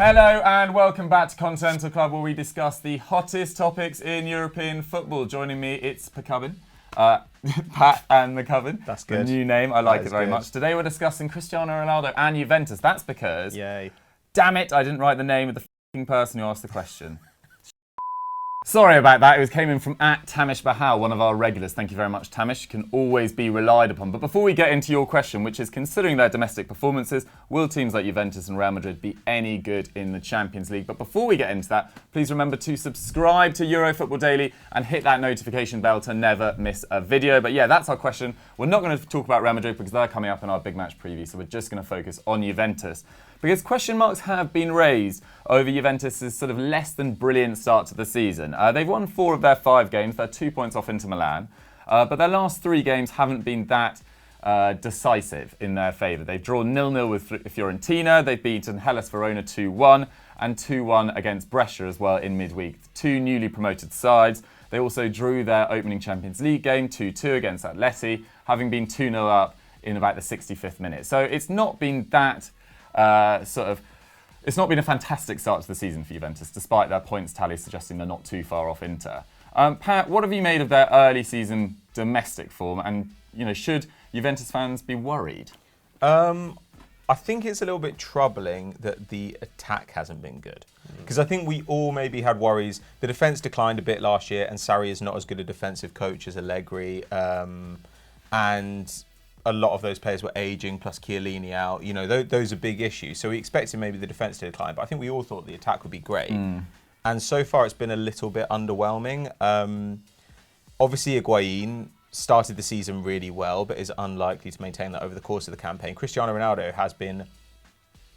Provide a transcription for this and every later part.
Hello and welcome back to Continental Club, where we discuss the hottest topics in European football. Joining me, it's Pat and McCoven. That's good. The new name, I like it very much. Today we're discussing Cristiano Ronaldo and Juventus. That's because, damn it, I didn't write the name of the f***ing person who asked the question. Sorry about that. It came in from @Tamish Bahal, one of our regulars. Thank you very much, Tamish. You can always be relied upon. But before we get into your question, which is considering their domestic performances, will teams like Juventus and Real Madrid be any good in the Champions League? But before we get into that, please remember to subscribe to Eurofootball Daily and hit that notification bell to never miss a video. But yeah, that's our question. We're not going to talk about Real Madrid because they're coming up in our big match preview, so we're just going to focus on Juventus. Because question marks have been raised over Juventus' sort of less than brilliant start to the season. They've won 4 of their 5 games. They're 2 points off Inter Milan. But their last 3 games haven't been that decisive in their favour. They've drawn 0-0 with Fiorentina. They've beaten Hellas Verona 2-1 and 2-1 against Brescia as well in midweek. 2 newly promoted sides. They also drew their opening Champions League game 2-2 against Atleti, having been 2-0 up in about the 65th minute. So it's not been that... it's not been a fantastic start to the season for Juventus, despite their points tally suggesting they're not too far off Inter. Pat, what have you made of their early season domestic form, and should Juventus fans be worried? I think it's a little bit troubling that the attack hasn't been good. Because I think we all maybe had worries. The defence declined a bit last year, and Sarri is not as good a defensive coach as Allegri. And a lot of those players were aging, plus Chiellini out. Those are big issues. So we expected maybe the defence to decline, but I think we all thought the attack would be great. And so far it's been a little bit underwhelming. Obviously Higuain started the season really well, but is unlikely to maintain that over the course of the campaign. Cristiano Ronaldo has been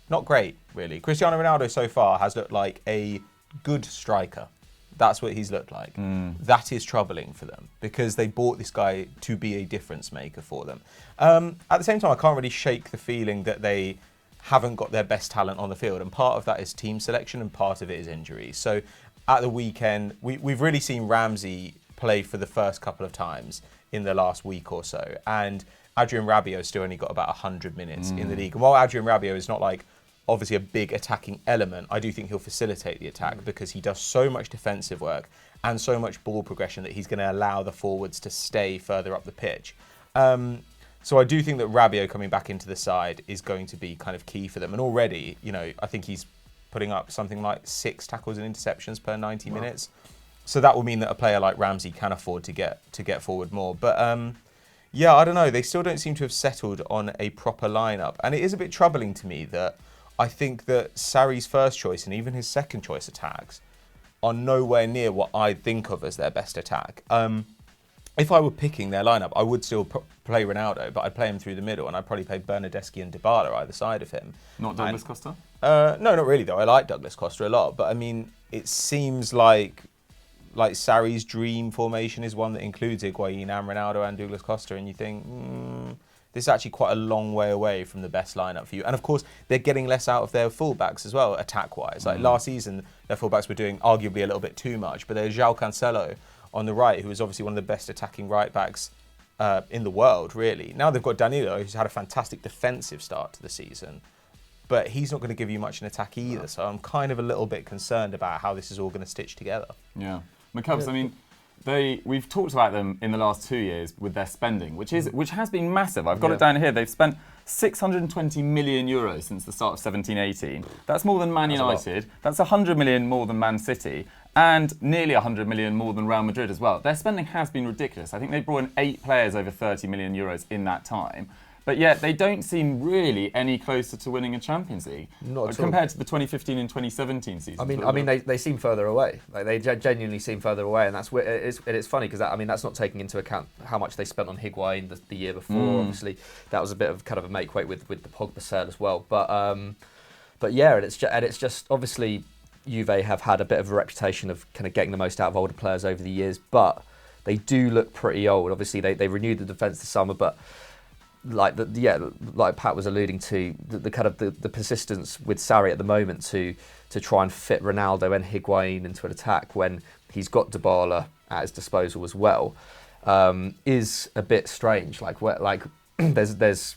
not great, really. Cristiano Ronaldo so far has looked like a good striker. That's what he's looked like. That is troubling for them because they bought this guy to be a difference maker for them. At the same time, I can't really shake the feeling that they haven't got their best talent on the field. And part of that is team selection and part of it is injuries. So at the weekend, we've really seen Ramsey play for the first couple of times in the last week or so. And Adrien Rabiot's still only got about 100 minutes in the league. And while Adrien Rabiot is not like obviously a big attacking element, I do think he'll facilitate the attack because he does so much defensive work and so much ball progression that he's going to allow the forwards to stay further up the pitch. So I do think that Rabiot coming back into the side is going to be kind of key for them. And already, I think he's putting up something like 6 tackles and interceptions per 90 minutes. So that will mean that a player like Ramsey can afford to get forward more. But yeah, I don't know. They still don't seem to have settled on a proper lineup. And it is a bit troubling to me that I think that Sarri's first choice and even his second choice attacks are nowhere near what I think of as their best attack. If I were picking their lineup, I would still play Ronaldo, but I'd play him through the middle, and I'd probably play Bernardeschi and Dybala either side of him. Not Douglas Costa? No, not really though. I like Douglas Costa a lot, but I mean, it seems like Sarri's dream formation is one that includes Higuain and Ronaldo and Douglas Costa, and you think, this is actually quite a long way away from the best lineup for you. And of course, they're getting less out of their fullbacks as well, attack-wise. Like last season, their fullbacks were doing arguably a little bit too much, but there's João Cancelo on the right, who is obviously one of the best attacking right-backs in the world, really. Now they've got Danilo, who's had a fantastic defensive start to the season, but he's not going to give you much in attack either. So I'm kind of a little bit concerned about how this is all going to stitch together. Yeah. McCubs, I mean, we've talked about them in the last 2 years with their spending, which has been massive. I've got it down here. They've spent 620 million euros since the start of 17-18. That's more than Man United. That's 100 million more than Man City, and nearly 100 million more than Real Madrid as well. Their spending has been ridiculous. I think they brought in 8 players over 30 million euros in that time. But yet they don't seem really any closer to winning a Champions League compared to the 2015 and 2017 seasons. I mean, they seem further away. Like they genuinely seem further away, and it's funny because that's not taking into account how much they spent on Higuain the year before. Obviously, that was a bit of kind of a make weight with the Pogba sale as well. But yeah, and it's just obviously Juve have had a bit of a reputation of kind of getting the most out of older players over the years, but they do look pretty old. Obviously, they renewed the defence this summer, but like Pat was alluding to, the kind of the persistence with Sarri at the moment to try and fit Ronaldo and Higuain into an attack when he's got Dybala at his disposal as well, is a bit strange. There's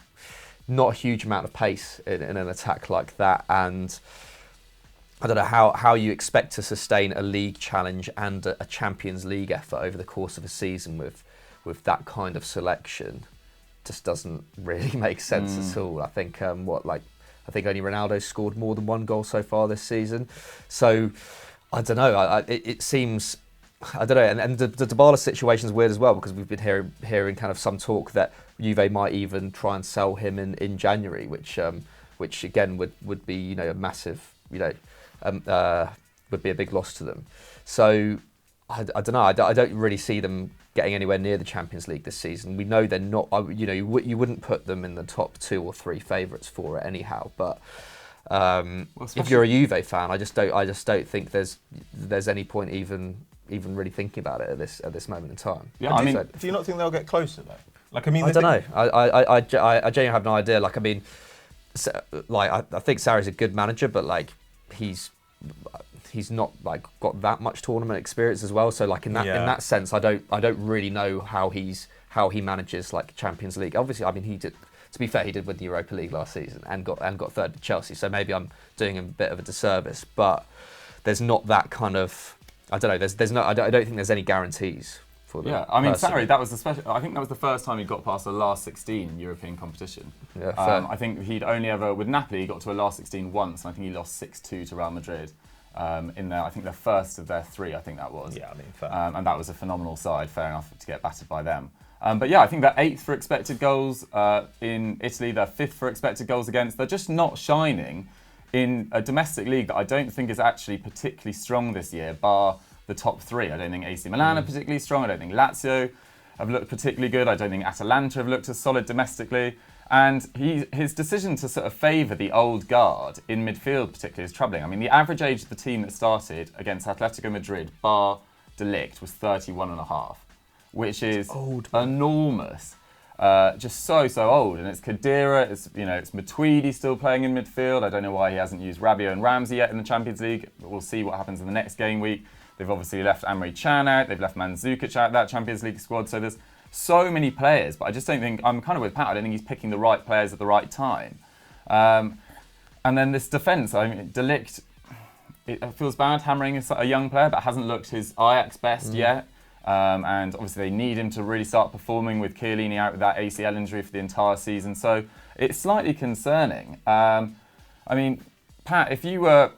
not a huge amount of pace in an attack like that, and I don't know how you expect to sustain a league challenge and a Champions League effort over the course of a season with that kind of selection. Just doesn't really make sense at all. I think I think only Ronaldo scored more than one goal so far this season. So I don't know. It seems, I don't know. And the Dybala situation is weird as well, because we've been hearing kind of some talk that Juve might even try and sell him in January, which again would be a massive would be a big loss to them. So I don't know. I don't really see them getting anywhere near the Champions League this season. We know they're not. You wouldn't put them in the top 2 or 3 favourites for it anyhow. But if you're a Juve fan, I just don't think there's any point even really thinking about it at this moment in time. Yeah, do you not think they'll get closer though? I don't know. I genuinely have no idea. I think Sarri's a good manager, but he's not got that much tournament experience as well. So in that sense, I don't really know how he manages Champions League. Obviously, he did. To be fair, he did win the Europa League last season and got third to Chelsea. So maybe I'm doing him a bit of a disservice. But there's not that kind of. I don't know. There's no. I don't think there's any guarantees for them. Yeah, Sarri, that was I think that was the first time he got past the last 16 in European competition. Yeah, fair. I think he'd only ever with Napoli he got to a last 16 once, and I think he lost 6-2 to Real Madrid. In their, I think their first of their 3, I think that was. Yeah, fair. And that was a phenomenal side. Fair enough to get battered by them. But yeah, I think they're 8th for expected goals in Italy. They're 5th for expected goals against. They're just not shining in a domestic league that I don't think is actually particularly strong this year, bar the top 3. I don't think AC Milan are particularly strong. I don't think Lazio have looked particularly good. I don't think Atalanta have looked as solid domestically. And his decision to sort of favour the old guard in midfield particularly is troubling. The average age of the team that started against Atletico Madrid, bar De Ligt, was 31.5, which is enormous. Just so old. And it's Khedira, it's Matuidi still playing in midfield. I don't know why he hasn't used Rabiot and Ramsey yet in the Champions League, but we'll see what happens in the next game week. They've obviously left Emre Can out, they've left Mandzukic out of that Champions League squad, so there's so many players, but I just don't think, I'm kind of with Pat, I don't think he's picking the right players at the right time. And then this defence, De Ligt, it feels bad hammering a young player that hasn't looked his Ajax best yet. And obviously they need him to really start performing with Chiellini out with that ACL injury for the entire season, so it's slightly concerning. Pat, if you were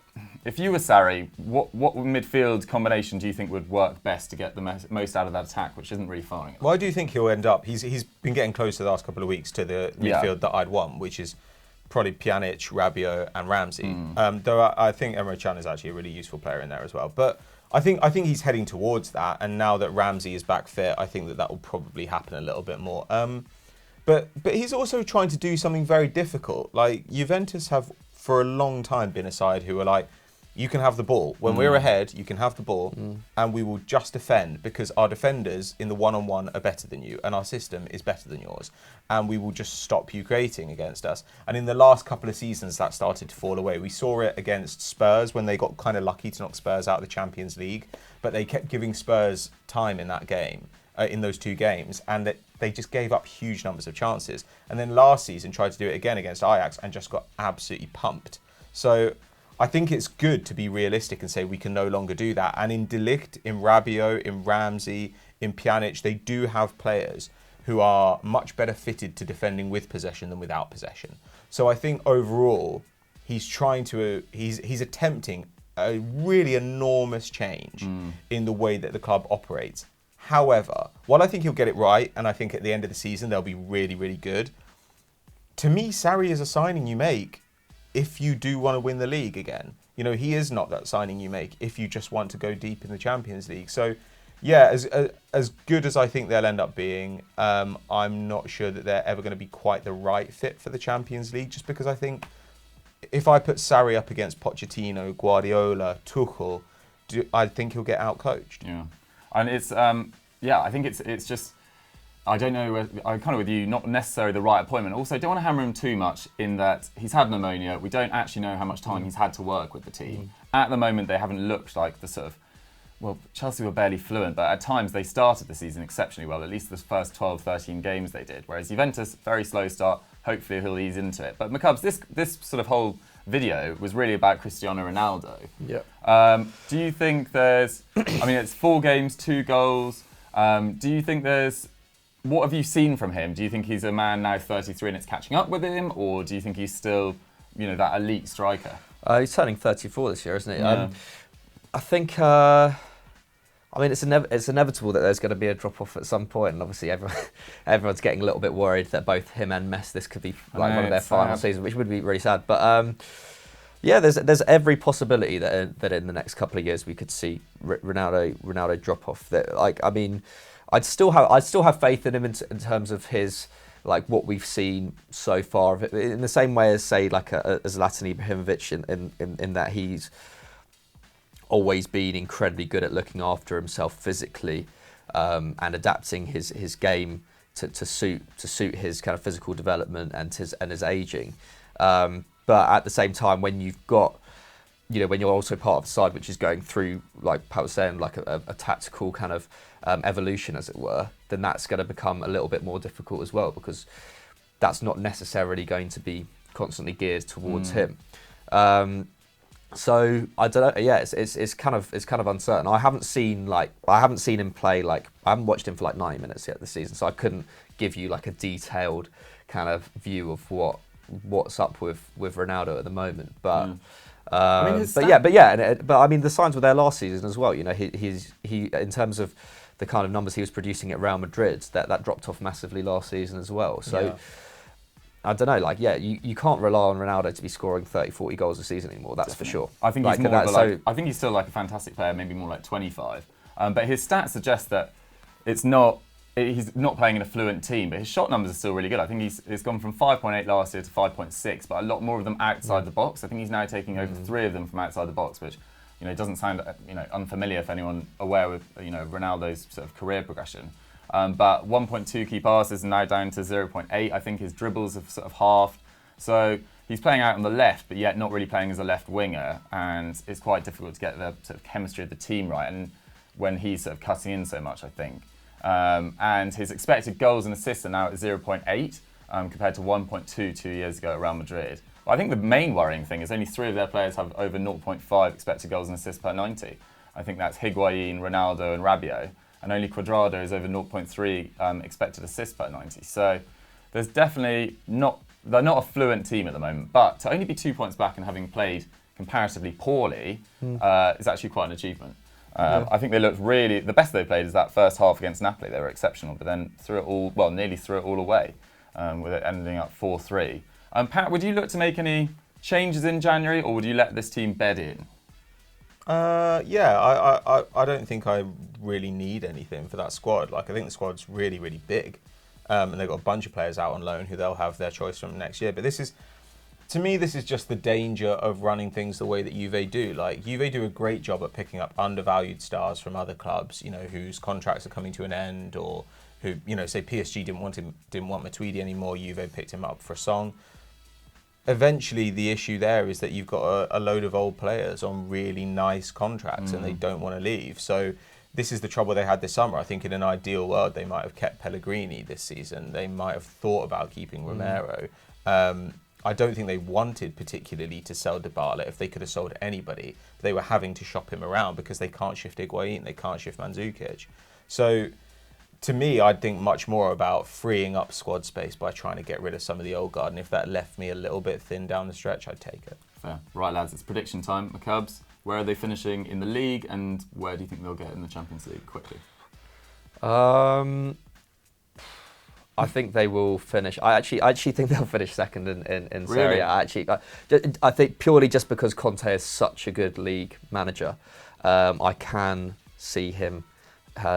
Sarri, what midfield combination do you think would work best to get the most out of that attack, which isn't really firing? Well, I do think he'll end up. He's been getting close the last couple of weeks to the midfield that I'd want, which is probably Pjanic, Rabiot, and Ramsey. Though I think Emre Can is actually a really useful player in there as well. But I think he's heading towards that. And now that Ramsey is back fit, I think that will probably happen a little bit more. But he's also trying to do something very difficult. Juventus have for a long time been a side who are you can have the ball. When we're ahead, you can have the ball, and we will just defend because our defenders in the one-on-one are better than you, and our system is better than yours, and we will just stop you creating against us. And in the last couple of seasons, that started to fall away. We saw it against Spurs when they got kind of lucky to knock Spurs out of the Champions League, but they kept giving Spurs time in that game, in those 2 games, and they just gave up huge numbers of chances. And then last season tried to do it again against Ajax and just got absolutely pumped. So I think it's good to be realistic and say we can no longer do that. And in De Ligt, in Rabiot, in Ramsey, in Pjanic, they do have players who are much better fitted to defending with possession than without possession. So I think overall, he's attempting a really enormous change in the way that the club operates. However, while I think he'll get it right, and I think at the end of the season they'll be really, really good, to me, Sarri is a signing you make if you do want to win the league again. He is not that signing you make if you just want to go deep in the Champions League. So, yeah, as good as I think they'll end up being, I'm not sure that they're ever going to be quite the right fit for the Champions League, just because I think if I put Sarri up against Pochettino, Guardiola, Tuchel, I think he'll get outcoached. Yeah. And it's, I think it's just, I don't know, I'm kind of with you, not necessarily the right appointment. Also, don't want to hammer him too much in that he's had pneumonia. We don't actually know how much time he's had to work with the team. At the moment, they haven't looked like the sort of, Chelsea were barely fluent, but at times they started the season exceptionally well, at least the first 12, 13 games they did. Whereas Juventus, very slow start, hopefully he'll ease into it. But McCubbs, this sort of whole video was really about Cristiano Ronaldo. Yeah. Do you think there's, I mean, it's 4 games, 2 goals. Do you think what have you seen from him? Do you think he's a man now 33 and it's catching up with him? Or do you think he's still, that elite striker? He's turning 34 this year, isn't he? Yeah. I think, it's inevitable that there's going to be a drop-off at some point, and obviously everyone's getting a little bit worried that both him and Messi, this could be like one of their final seasons, which would be really sad. But yeah, there's every possibility that in the next couple of years we could see Ronaldo drop off. I'd still have faith in him in terms of his what we've seen so far of it, in the same way as say as Zlatan Ibrahimovic in that he's always been incredibly good at looking after himself physically and adapting his game to suit his kind of physical development and his aging. But at the same time, when you've got, when you're also part of the side which is going through, like Pat was saying, a tactical kind of evolution, as it were, then that's going to become a little bit more difficult as well, because that's not necessarily going to be constantly geared towards him. So I don't know. Yeah, it's kind of uncertain. I haven't seen him play. I haven't watched him for 90 minutes yet this season, so I couldn't give you a detailed kind of view of what's up with Ronaldo at the moment. But the signs were there last season as well. He in terms of the kind of numbers he was producing at Real Madrid, that dropped off massively last season as well. So. Yeah. I don't know, you can't rely on Ronaldo to be scoring 30, 40 goals a season anymore, that's for sure. I think he's I think he's still a fantastic player, maybe more 25. But his stats suggest that he's not playing in a fluent team, but his shot numbers are still really good. I think he's gone from 5.8 last year to 5.6, but a lot more of them outside the box. I think he's now taking over 3 of them from outside the box, which doesn't sound unfamiliar for anyone aware with Ronaldo's sort of career progression. But 1.2 key passes are now down to 0.8. I think his dribbles have sort of halved. So he's playing out on the left, but yet not really playing as a left winger. And it's quite difficult to get the sort of chemistry of the team right. And when he's sort of cutting in so much, I think. And his expected goals and assists are now at 0.8 compared to 1.2 2 years ago at Real Madrid. But I think the main worrying thing is only 3 of their players have over 0.5 expected goals and assists per 90. I think that's Higuain, Ronaldo and Rabiot. And only Cuadrado is over 0.3 expected assists per 90. So there's definitely they're not a fluent team at the moment, but to only be 2 points back and having played comparatively poorly is actually quite an achievement. I think they looked the best they played is that first half against Napoli. They were exceptional, but then nearly threw it all away, with it ending up 4-3. Pat, would you look to make any changes in January, or would you let this team bed in? I don't think I really need anything for that squad. I think the squad's really, really big. And they've got a bunch of players out on loan who they'll have their choice from next year. But to me, this is just the danger of running things the way that Juve do. Juve do a great job at picking up undervalued stars from other clubs, whose contracts are coming to an end, or who, say PSG didn't want Matuidi anymore, Juve picked him up for a song. Eventually, the issue there is that you've got a load of old players on really nice contracts and they don't want to leave. So this is the trouble they had this summer. I think in an ideal world, they might have kept Pellegrini this season. They might have thought about keeping Romero. I don't think they wanted particularly to sell Dybala if they could have sold anybody. They were having to shop him around because they can't shift Higuain, they can't shift Mandzukic. So to me, I'd think much more about freeing up squad space by trying to get rid of some of the old guard. And if that left me a little bit thin down the stretch, I'd take it. Fair. Right, lads, it's prediction time. The Cubs, where are they finishing in the league, and where do you think they'll get in the Champions League quickly? I think they will finish. I actually think they'll finish second in Serie A. I think purely just because Conte is such a good league manager, I can see him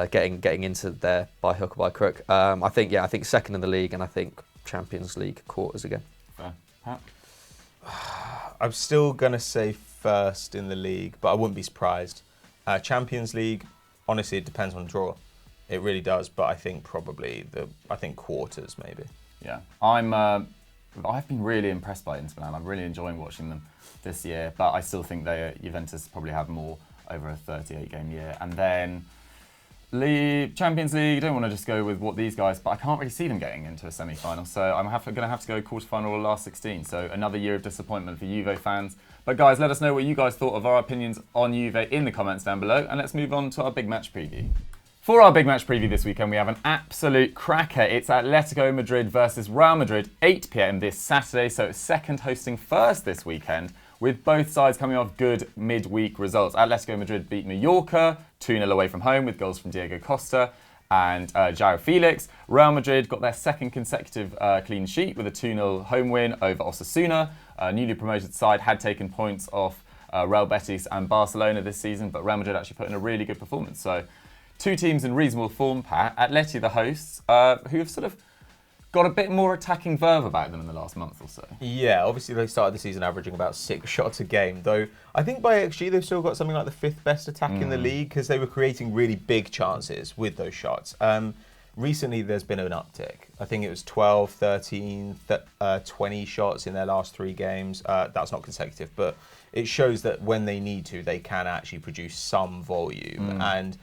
getting into there by hook or by crook. I think second in the league, and I think Champions League quarters again. Fair. Pat? I'm still going to say first in the league, but I wouldn't be surprised. Champions League, honestly, it depends on draw. It really does, but I think probably quarters maybe. Yeah, I've been really impressed by Inter Milan. I'm really enjoying watching them this year, but I still think Juventus probably have more over a 38-game year. And then Champions League, don't want to just go with what these guys, but I can't really see them getting into a semi-final. So I'm going to have to go quarter-final or last 16. So another year of disappointment for Juve fans. But guys, let us know what you guys thought of our opinions on Juve in the comments down below. And let's move on to our big match preview. For our big match preview this weekend, we have an absolute cracker. It's Atletico Madrid versus Real Madrid, 8 p.m. this Saturday. So it's second hosting first this weekend, with both sides coming off good midweek results. Atletico Madrid beat Mallorca 2-0 away from home with goals from Diego Costa and João Felix. Real Madrid got their second consecutive clean sheet with a 2-0 home win over Osasuna. Newly promoted side had taken points off Real Betis and Barcelona this season, but Real Madrid actually put in a really good performance. So two teams in reasonable form, Pat. Atleti, the hosts, who have sort of got a bit more attacking verve about them in the last month or so. Yeah, obviously they started the season averaging about 6 shots a game, though I think by XG they've still got something like the 5th best attack in the league because they were creating really big chances with those shots. Recently there's been an uptick. I think it was 12, 13, 20 shots in their last 3 games. That's not consecutive, but it shows that when they need to, they can actually produce some volume. And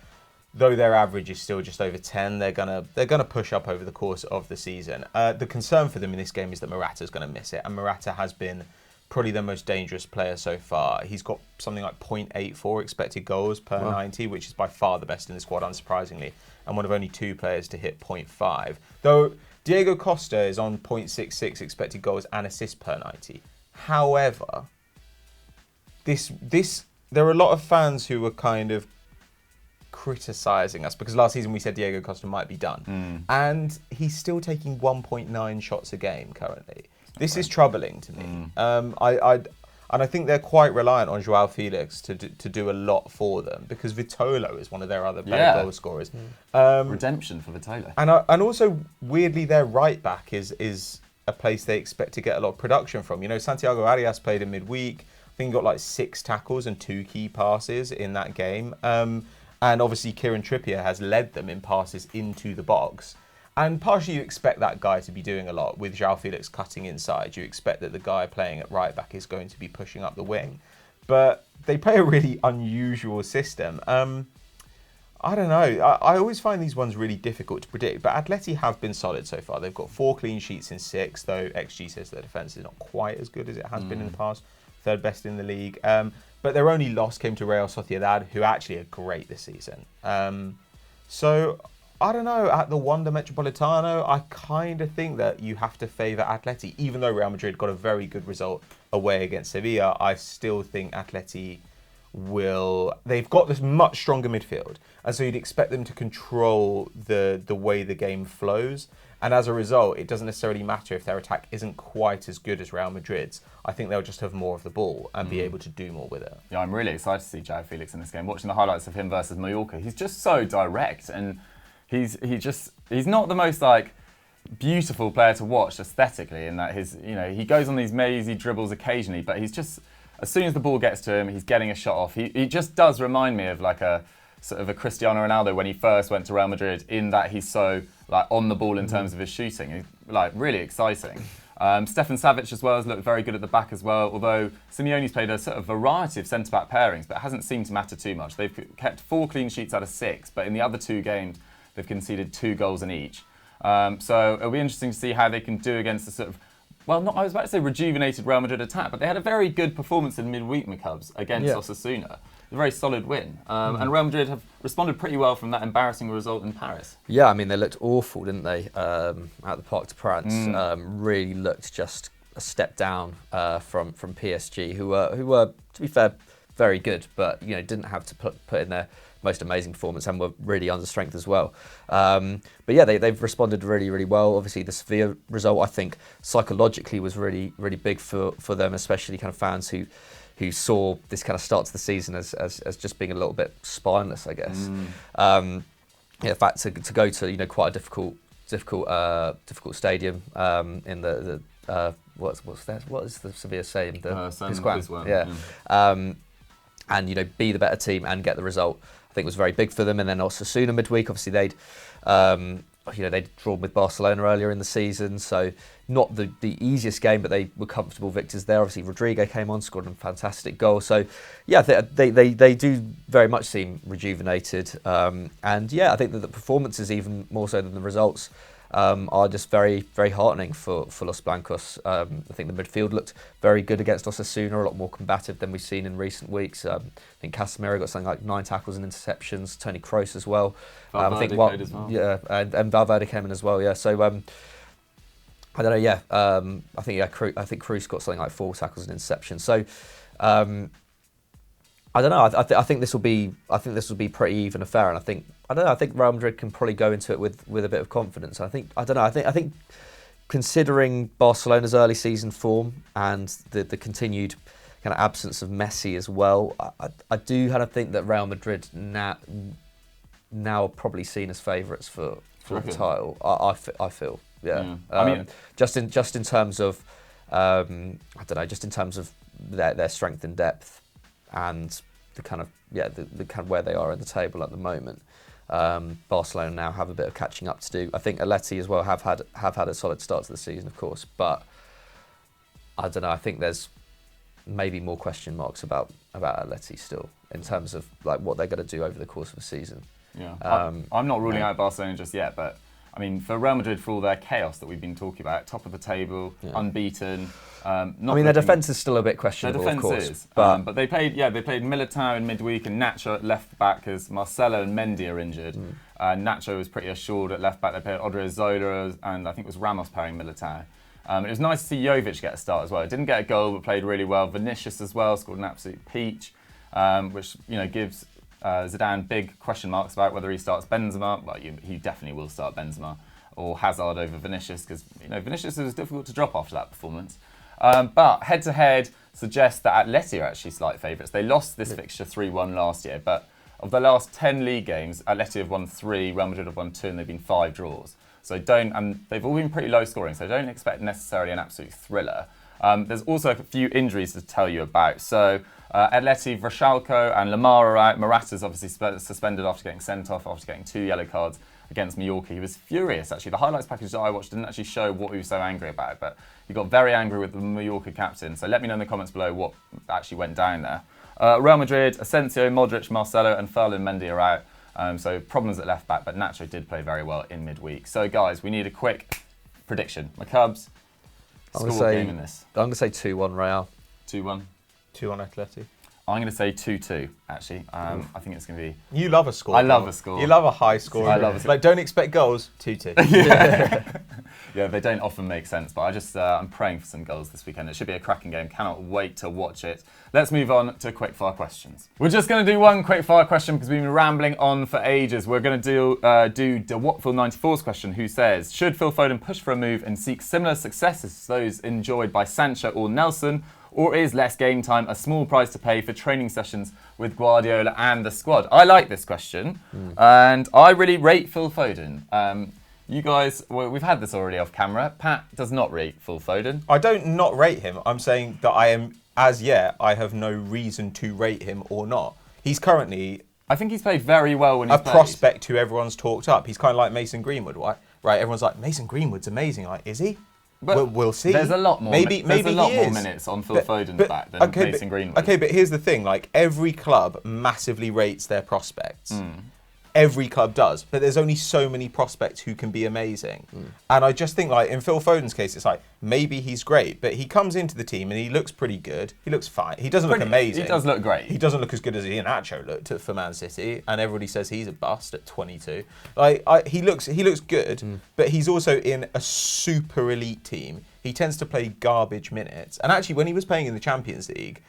though their average is still just over 10, they're gonna push up over the course of the season. The concern for them in this game is that Morata's going to miss it, and Morata has been probably the most dangerous player so far. He's got something like 0.84 expected goals per 90, which is by far the best in the squad, unsurprisingly, and one of only 2 players to hit 0.5. Though Diego Costa is on 0.66 expected goals and assists per 90. However, there are a lot of fans who were kind of criticising us because last season we said Diego Costa might be done, and he's still taking 1.9 shots a game currently. This is troubling to me. I think they're quite reliant on João Felix to do a lot for them because Vitolo is one of their other better goal scorers. Redemption for Vitolo. And also weirdly their right back is a place they expect to get a lot of production from. You know, Santiago Arias played in midweek. I think he got like 6 tackles and 2 key passes in that game. And obviously Kieran Trippier has led them in passes into the box. And partially you expect that guy to be doing a lot. With João Felix cutting inside, you expect that the guy playing at right back is going to be pushing up the wing. But they play a really unusual system. I don't know. I always find these ones really difficult to predict. But Atleti have been solid so far. They've got 4 clean sheets in 6, though XG says their defence is not quite as good as it has been in the past. 3rd best in the league. But their only loss came to Real Sociedad, who actually are great this season. So, I don't know, at the Wanda Metropolitano, I kind of think that you have to favour Atleti. Even though Real Madrid got a very good result away against Sevilla, I still think Atleti they've got this much stronger midfield. And so you'd expect them to control the way the game flows. And as a result, it doesn't necessarily matter if their attack isn't quite as good as Real Madrid's. I think they'll just have more of the ball and be able to do more with it. Yeah, I'm really excited to see João Felix in this game. Watching the highlights of him versus Mallorca, he's just so direct, and he's not the most like beautiful player to watch aesthetically, in that he goes on these mazy dribbles occasionally, but he's just, as soon as the ball gets to him, he's getting a shot off. He just does remind me of like a sort of a Cristiano Ronaldo when he first went to Real Madrid, in that he's so like on the ball in terms of his shooting. He's like really exciting. Stefan Savic as well has looked very good at the back as well, although Simeone's played a sort of variety of centre-back pairings, but it hasn't seemed to matter too much. They've kept 4 clean sheets out of 6, but in the other 2 games, they've conceded 2 goals in each. So it'll be interesting to see how they can do against the sort of, I was about to say rejuvenated Real Madrid attack, but they had a very good performance in midweek McCubs against Osasuna. A very solid win. And Real Madrid have responded pretty well from that embarrassing result in Paris. Yeah, I mean, they looked awful, didn't they, at the Parc des Princes. Really looked just a step down from PSG, who were, to be fair, very good, but didn't have to put in their most amazing performance and were really under strength as well. But yeah, they've responded really, really well. Obviously, the Sevilla result, I think, psychologically was really, really big for them, especially kind of fans who saw this kind of start to the season as just being a little bit spineless, I guess. In fact, to go to quite a difficult stadium in the what is the Sevilla saying? The Pizjuan. Yeah. And be the better team and get the result, I think was very big for them. And then Osasuna midweek, obviously they'd they'd drawn with Barcelona earlier in the season, so not the easiest game, but they were comfortable victors there. Obviously, Rodrigo came on, scored a fantastic goal. So, yeah, they do very much seem rejuvenated. And yeah, I think that the performances, even more so than the results, are just very, very heartening for Los Blancos. I think the midfield looked very good against Osasuna, a lot more combative than we've seen in recent weeks. I think Casemiro got something like 9 tackles and interceptions. Toni Kroos as well. Valverde played as well. Yeah, and Valverde came in as well. Yeah, so I don't know. Yeah, I think Kroos got something like 4 tackles and interceptions. So I don't know. I think this will be pretty even affair, and I think Real Madrid can probably go into it with a bit of confidence. I think considering Barcelona's early season form and the continued kind of absence of Messi as well, I do kind of think that Real Madrid now are probably seen as favourites for the title. I feel. Yeah. I mean, just in terms of I don't know, just in terms of their strength and depth and the kind of where they are in the table at the moment. Barcelona now have a bit of catching up to do. I think Atleti as well have had a solid start to the season, of course, but I don't know. I think there's maybe more question marks about Atleti still in terms of like what they're going to do over the course of the season. Yeah, I'm not ruling out Barcelona just yet, but I mean, for Real Madrid, for all their chaos that we've been talking about, top of the table, unbeaten. Their defence is still a bit questionable, their of course. Defence is, but they played Militao in midweek and Nacho at left back as Marcelo and Mendy are injured. Nacho was pretty assured at left back. They played Odriozola and I think it was Ramos pairing Militao. It was nice to see Jovic get a start as well. Didn't get a goal, but played really well. Vinicius as well scored an absolute peach, which gives Zidane big question marks about whether he starts Benzema. Well, he definitely will start Benzema or Hazard over Vinicius because Vinicius was difficult to drop after that performance. But head-to-head suggests that Atleti are actually slight favourites. They lost this fixture 3-1 last year, but of the last 10 league games, Atleti have won 3, Real Madrid have won 2, and they've been 5 draws. So they've all been pretty low scoring, so don't expect necessarily an absolute thriller. There's also a few injuries to tell you about. So Atleti, Vršalko and Lamar are out. Morata's obviously suspended after getting sent off, after getting 2 yellow cards against Mallorca. He was furious, actually. The highlights package that I watched didn't actually show what he was so angry about, but he got very angry with the Mallorca captain. So let me know in the comments below what actually went down there. Real Madrid, Asensio, Modric, Marcelo and Ferland Mendy are out. So problems at left back, but Nacho did play very well in midweek. So guys, we need a quick prediction. My Cubs, score game in this. I'm going to say 2-1 Real. 2-1. 2-1 Atleti. I'm going to say 2-2, actually. I think it's going to be... You love a score. I love a score. You love a high score. I love a score. Like, don't expect goals, 2-2. Yeah, they don't often make sense, but I'm praying for some goals this weekend. It should be a cracking game. Cannot wait to watch it. Let's move on to quickfire questions. We're just going to do one quickfire question because we've been rambling on for ages. We're going to do DeWattville94's question, who says, should Phil Foden push for a move and seek similar successes to those enjoyed by Sancho or Nelson? Or is less game time a small price to pay for training sessions with Guardiola and the squad? I like this question, and I really rate Phil Foden. You guys, we've had this already off camera. Pat does not rate Phil Foden. I don't not rate him. I'm saying that I have no reason to rate him or not. He's currently... I think he's played very well when he's played. A prospect who everyone's talked up. He's kind of like Mason Greenwood, right? Everyone's like, Mason Greenwood's amazing. Like, is he? But we'll see. There's a lot more. Maybe more is. Minutes on Phil Foden's back than Mason Greenwood. Okay, but here's the thing: like every club massively rates their prospects. Every club does, but there's only so many prospects who can be amazing. And I just think, like in Phil Foden's case, it's like maybe he's great, but he comes into the team and he looks pretty good. He looks fine. He doesn't look amazing. He does look great. He doesn't look as good as Iheanacho looked for Man City, and everybody says he's a bust at 22. Like he looks good, but he's also in a super elite team. He tends to play garbage minutes, and actually, when he was playing in the Champions League.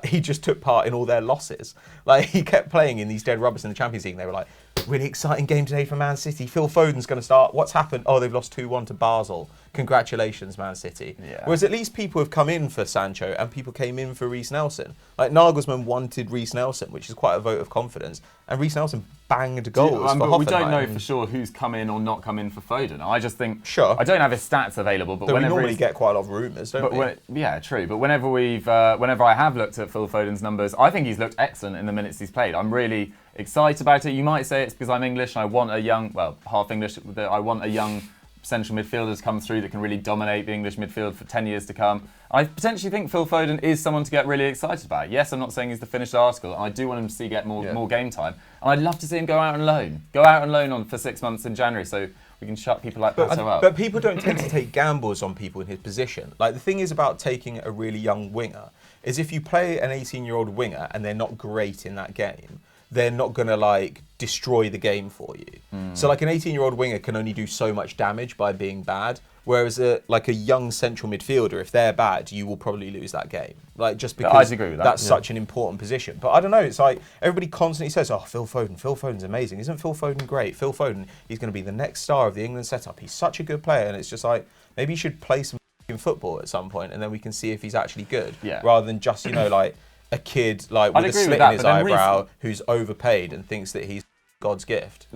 He just took part in all their losses. Like, he kept playing in these dead rubbers in the Champions League, and they were like, really exciting game today for Man City. Phil Foden's going to start. What's happened? Oh, they've lost 2-1 to Basel. congratulations, Man City. Yeah. Whereas at least people have come in for Sancho and people came in for Reece Nelson. Like Nagelsmann wanted Reece Nelson, which is quite a vote of confidence. And Reece Nelson banged goals for Hoffenheim. We don't know for sure who's come in or not come in for Foden. I just think... Sure. I don't have his stats available, but we whenever... normally get quite a lot of rumours, don't we? Yeah, true. But whenever I have looked at Phil Foden's numbers, I think he's looked excellent in the minutes he's played. I'm really excited about it. You might say it's because I'm English and I want a young... Well, half English. I want a young central midfielder to come through that can really dominate the English midfield for 10 years to come. I potentially think Phil Foden is someone to get really excited about. Yes, I'm not saying he's the finished article. I do want him to get more game time. And I'd love to see him go out on loan. Go out on loan for 6 months in January so we can shut people like Pato up. But people don't tend to take gambles on people in his position. Like, the thing is about taking a really young winger is if you play an 18-year-old winger and they're not great in that game, they're not going to, like, destroy the game for you. So, like, an 18-year-old winger can only do so much damage by being bad, whereas, a young central midfielder, if they're bad, you will probably lose that game. Like, just because I agree with that. That's such an important position. But I don't know, it's like, everybody constantly says, oh, Phil Foden's amazing. Isn't Phil Foden great? Phil Foden, he's going to be the next star of the England setup. He's such a good player. And it's just like, maybe he should play some football at some point, and then we can see if he's actually good. Yeah. Rather than just, like, a kid like with a slit in his eyebrow who's overpaid and thinks that he's God's gift.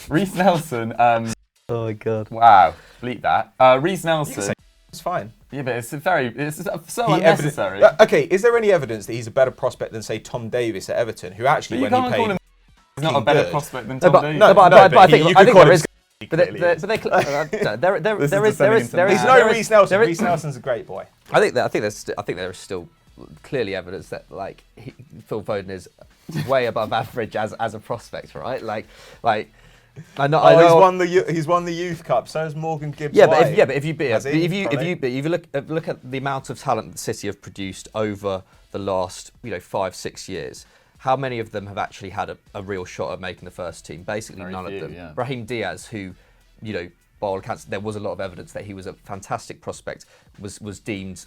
Reece Nelson. Oh my God! Wow, bleep that. Reece Nelson. It's fine. Yeah, but it's so unnecessary. Okay, is there any evidence that he's a better prospect than, say, Tom Davis at Everton, who actually when he paid? Call him he's not a better prospect than Tom Davis. No, but I think there is. There is. He's no Reece Nelson. Reece Nelson's a great boy. I think there is still clearly evidence that Phil Foden is way above average as a prospect, right? I know he's won the Youth Cup. So has Morgan Gibbs. But if you look at the amount of talent that City have produced over the last 5-6 years, how many of them have actually had a real shot at making the first team? Basically, none of them. Yeah. Brahim Diaz, who by all accounts, there was a lot of evidence that he was a fantastic prospect, was deemed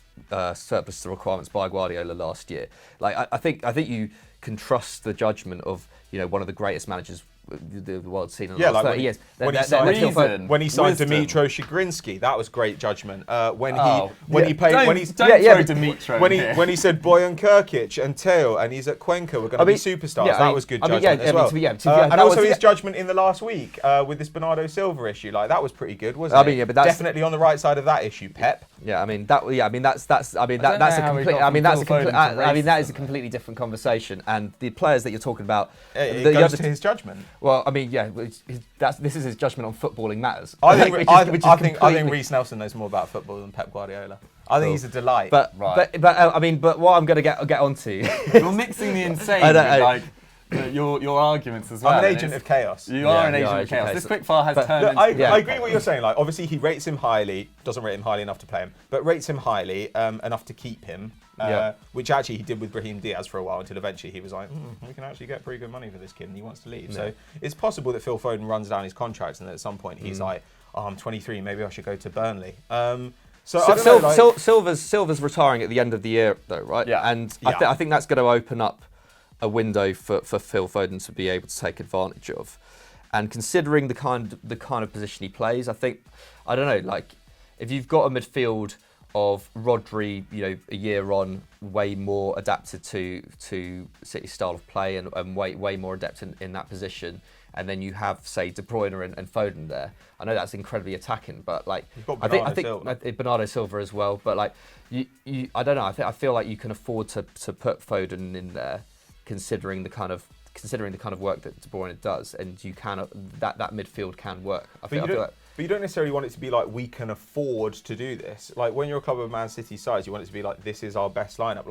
surplus to requirements by Guardiola last year. I think you can trust the judgment of one of the greatest managers the world's seen in the last 30 years. When he signed Dmitro Shigrinsky, that was great judgment. When he said Bojan Kirkic and Teo and he's at Cuenca, we're going to be superstars. That was good judgment as well. And also his judgment in the last week with this Bernardo Silva issue, that was pretty good, wasn't it? But that's definitely on the right side of that issue, Pep. That is a completely different conversation. And the players that you're talking about, it goes to his judgment. Well, this is his judgment on footballing matters. I think Reece Nelson knows more about football than Pep Guardiola. I think he's a delight. But what I'm going to get onto. You're mixing the insane with your arguments as well. I'm an agent of chaos. You are an agent of chaos. This quickfire has turned into... I agree with what you're saying. Obviously, he rates him highly, doesn't rate him highly enough to play him, but rates him highly enough to keep him. Which actually he did with Brahim Diaz for a while until eventually he was like, we can actually get pretty good money for this kid and he wants to leave. Yeah. So it's possible that Phil Foden runs down his contract and at some point he's like, I'm 23, maybe I should go to Burnley. Silva's retiring at the end of the year though, right? Yeah. And I think that's going to open up a window for Phil Foden to be able to take advantage of. And considering the kind of position he plays, I don't know, if you've got a midfield of Rodri, a year on, way more adapted to City's style of play and way more adept in that position, and then you have, say, De Bruyne and Foden there. I know that's incredibly attacking, but I think Bernardo Silva as well. But I don't know. I feel like you can afford to put Foden in there, considering the kind of work that De Bruyne does, and you can that midfield can work. But you don't necessarily want it to be we can afford to do this. When you're a club of Man City size, you want it to be this is our best lineup.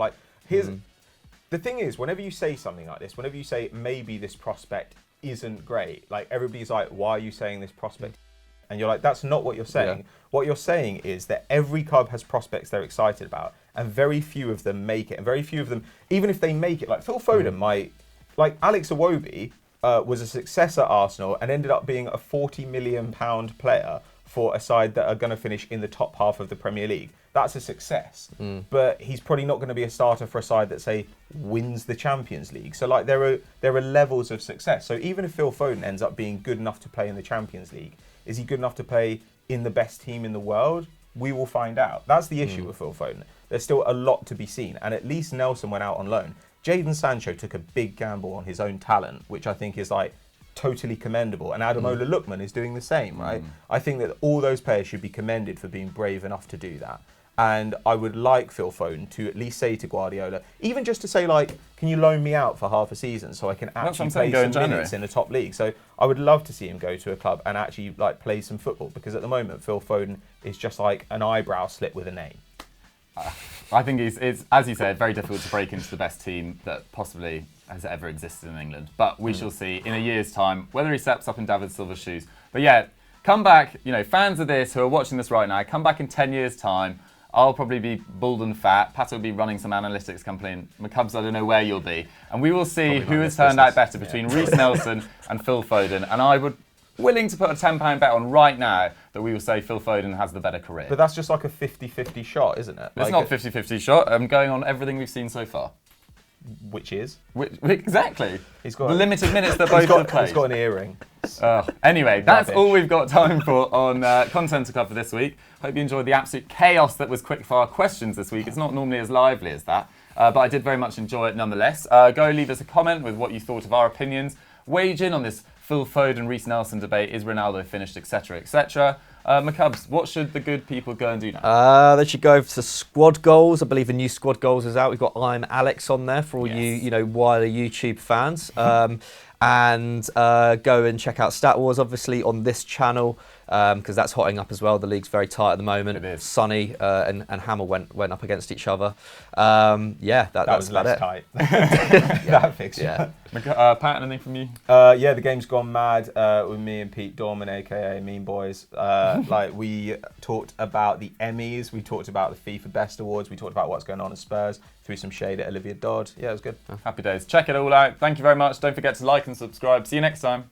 The thing is, whenever you say something like this, whenever you say maybe this prospect isn't great, everybody's like, why are you saying this prospect? And you're like, that's not what you're saying. Yeah. What you're saying is that every club has prospects they're excited about, and very few of them make it. And very few of them, even if they make it, Phil Foden might, Alex Iwobi, was a success at Arsenal and ended up being a £40 million player for a side that are going to finish in the top half of the Premier League. That's a success. But he's probably not going to be a starter for a side that, say, wins the Champions League. So there are levels of success. So even if Phil Foden ends up being good enough to play in the Champions League, is he good enough to play in the best team in the world? We will find out. That's the issue with Phil Foden. There's still a lot to be seen. And at least Nelson went out on loan. Jadon Sancho took a big gamble on his own talent, which I think is like totally commendable. And Ademola Lookman is doing the same, right? I think that all those players should be commended for being brave enough to do that. And I would like Phil Foden to at least say to Guardiola, even just to say, like, can you loan me out for half a season so I can actually play some minutes in a top league? So I would love to see him go to a club and actually like play some football, because at the moment Phil Foden is just like an eyebrow slip with a name. I think it's, as you said, very difficult to break into the best team that possibly has ever existed in England. But we shall see in a year's time whether he steps up in David Silva's shoes. But yeah, come back, fans of this who are watching this right now, come back in 10 years' time. I'll probably be bald and fat. Pat will be running some analytics company. McCubbs, I don't know where you'll be. And we will see who has turned out better between Reece Nelson and Phil Foden. And I would willing to put a £10 bet on right now that we will say Phil Foden has the better career. But that's just like a 50-50 shot, isn't it? It's not a 50-50 shot. I'm going on everything we've seen so far. Which is? Exactly. He's got the limited minutes that both have played. He's got an earring. Anyway, that's all we've got time for on Continental Club for this week. Hope you enjoyed the absolute chaos that was quickfire questions this week. It's not normally as lively as that, but I did very much enjoy it nonetheless. Go leave us a comment with what you thought of our opinions. Wage in on this Phil Foden, Reece Nelson debate. Is Ronaldo finished, etc., etc. McCubbs, what should the good people go and do now? They should go to squad goals. I believe the new squad goals is out. We've got I'm Alex on there for all you wider YouTube fans. And go and check out Stat Wars, obviously, on this channel, because that's hotting up as well. The league's very tight at the moment. It is. Sonny and Hammer went up against each other. That was about less it. tight. That fixture. Yeah. Pat, anything from you? The game's gone mad with me and Pete Dorman, aka Mean Boys. We talked about the Emmys, we talked about the FIFA Best Awards, we talked about what's going on at Spurs, threw some shade at Olivia Dodd. Yeah, it was good. Happy days. Check it all out. Thank you very much. Don't forget to like and subscribe. See you next time.